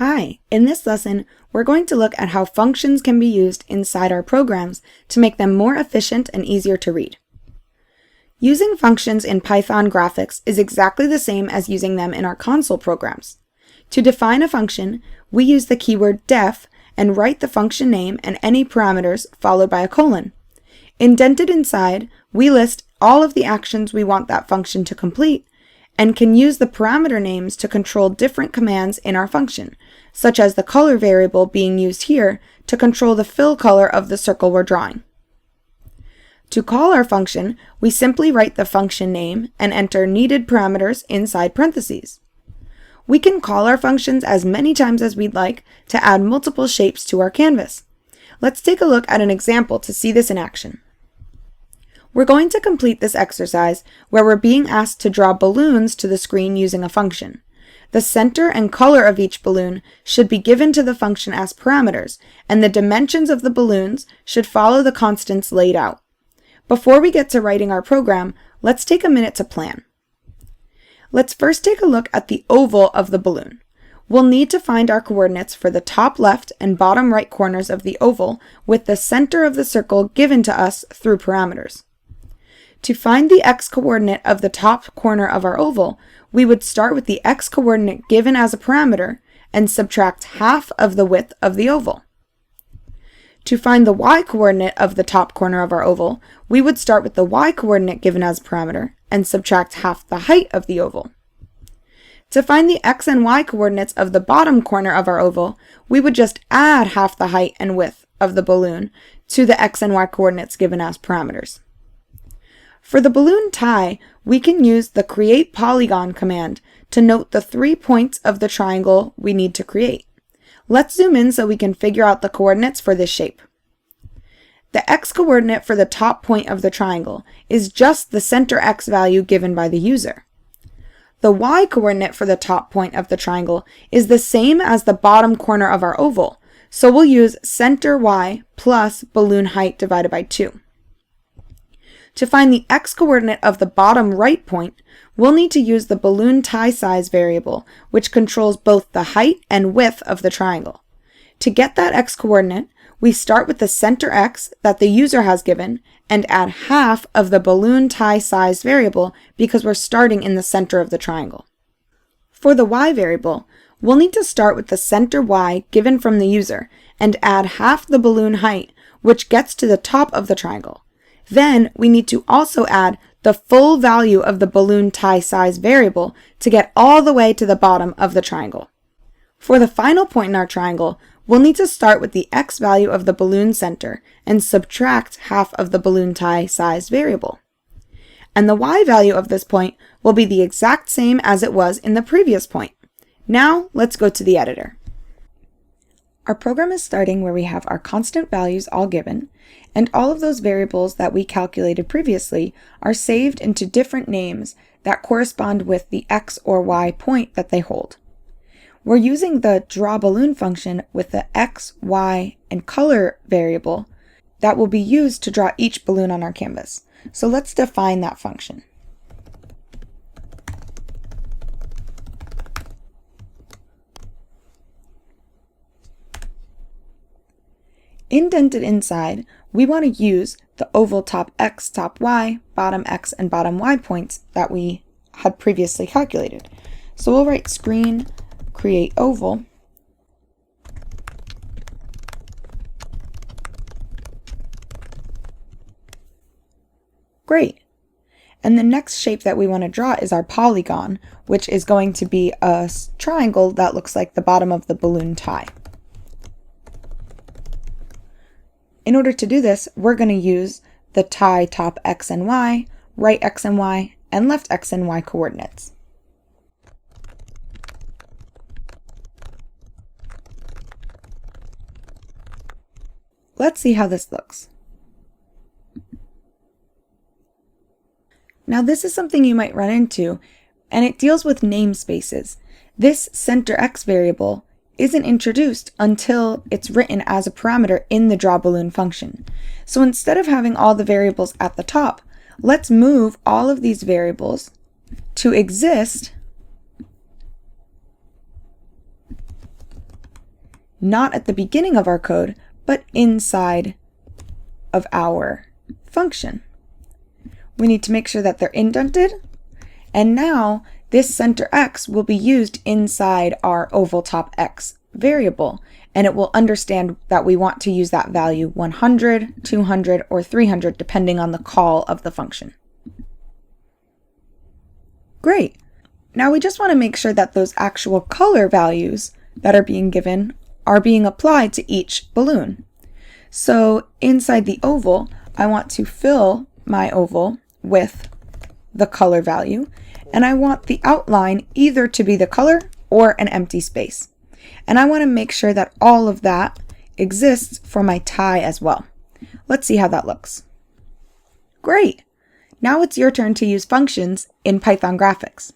Hi, in this lesson, we're going to look at how functions can be used inside our programs to make them more efficient and easier to read. Using functions in Python graphics is exactly the same as using them in our console programs. To define a function, we use the keyword def and write the function name and any parameters followed by a colon. Indented inside, we list all of the actions we want that function to complete and can use the parameter names to control different commands in our function, such as the color variable being used here to control the fill color of the circle we're drawing. To call our function, we simply write the function name and enter needed parameters inside parentheses. We can call our functions as many times as we'd like to add multiple shapes to our canvas. Let's take a look at an example to see this in action. We're going to complete this exercise where we're being asked to draw balloons to the screen using a function. The center and color of each balloon should be given to the function as parameters, and the dimensions of the balloons should follow the constants laid out. Before we get to writing our program, let's take a minute to plan. Let's first take a look at the oval of the balloon. We'll need to find our coordinates for the top left and bottom right corners of the oval with the center of the circle given to us through parameters. To find the x-coordinate of the top corner of our oval, we would start with the x-coordinate given as a parameter and subtract half of the width of the oval. To find the y-coordinate of the top corner of our oval, we would start with the y-coordinate given as a parameter and subtract half the height of the oval. To find the x and y coordinates of the bottom corner of our oval, we would just add half the height and width of the balloon to the x and y coordinates given as parameters. For the balloon tie, we can use the create polygon command to note the 3 points of the triangle we need to create. Let's zoom in so we can figure out the coordinates for this shape. The x-coordinate for the top point of the triangle is just the center x value given by the user. The y-coordinate for the top point of the triangle is the same as the bottom corner of our oval, so we'll use center y plus balloon height divided by 2. To find the x-coordinate of the bottom right point, we'll need to use the balloon tie size variable, which controls both the height and width of the triangle. To get that x-coordinate, we start with the center x that the user has given and add half of the balloon tie size variable because we're starting in the center of the triangle. For the y variable, we'll need to start with the center y given from the user and add half the balloon height, which gets to the top of the triangle. Then we need to also add the full value of the balloon tie size variable to get all the way to the bottom of the triangle. For the final point in our triangle, we'll need to start with the x value of the balloon center and subtract half of the balloon tie size variable. And the y value of this point will be the exact same as it was in the previous point. Now let's go to the editor. Our program is starting where we have our constant values all given, and all of those variables that we calculated previously are saved into different names that correspond with the x or y point that they hold. We're using the drawBalloon function with the x, y, and color variable that will be used to draw each balloon on our canvas. So let's define that function. Indented inside, we want to use the oval top x, top y, bottom x, and bottom y points that we had previously calculated. So we'll write screen create oval. Great. And the next shape that we want to draw is our polygon, which is going to be a triangle that looks like the bottom of the balloon tie. In order to do this, we're going to use the tie top x and y, right x and y, and left x and y coordinates. Let's see how this looks. Now this is something you might run into, and it deals with namespaces. This center x variable isn't introduced until it's written as a parameter in the drawBalloon function. So instead of having all the variables at the top, let's move all of these variables to exist not at the beginning of our code, but inside of our function. We need to make sure that they're indented, and now this center X will be used inside our oval top X variable, and it will understand that we want to use that value 100, 200, or 300 depending on the call of the function. Great. Now we just want to make sure that those actual color values that are being given are being applied to each balloon. So inside the oval, I want to fill my oval with the color value, and I want the outline either to be the color or an empty space. And I want to make sure that all of that exists for my tie as well. Let's see how that looks. Great! Now it's your turn to use functions in Python graphics.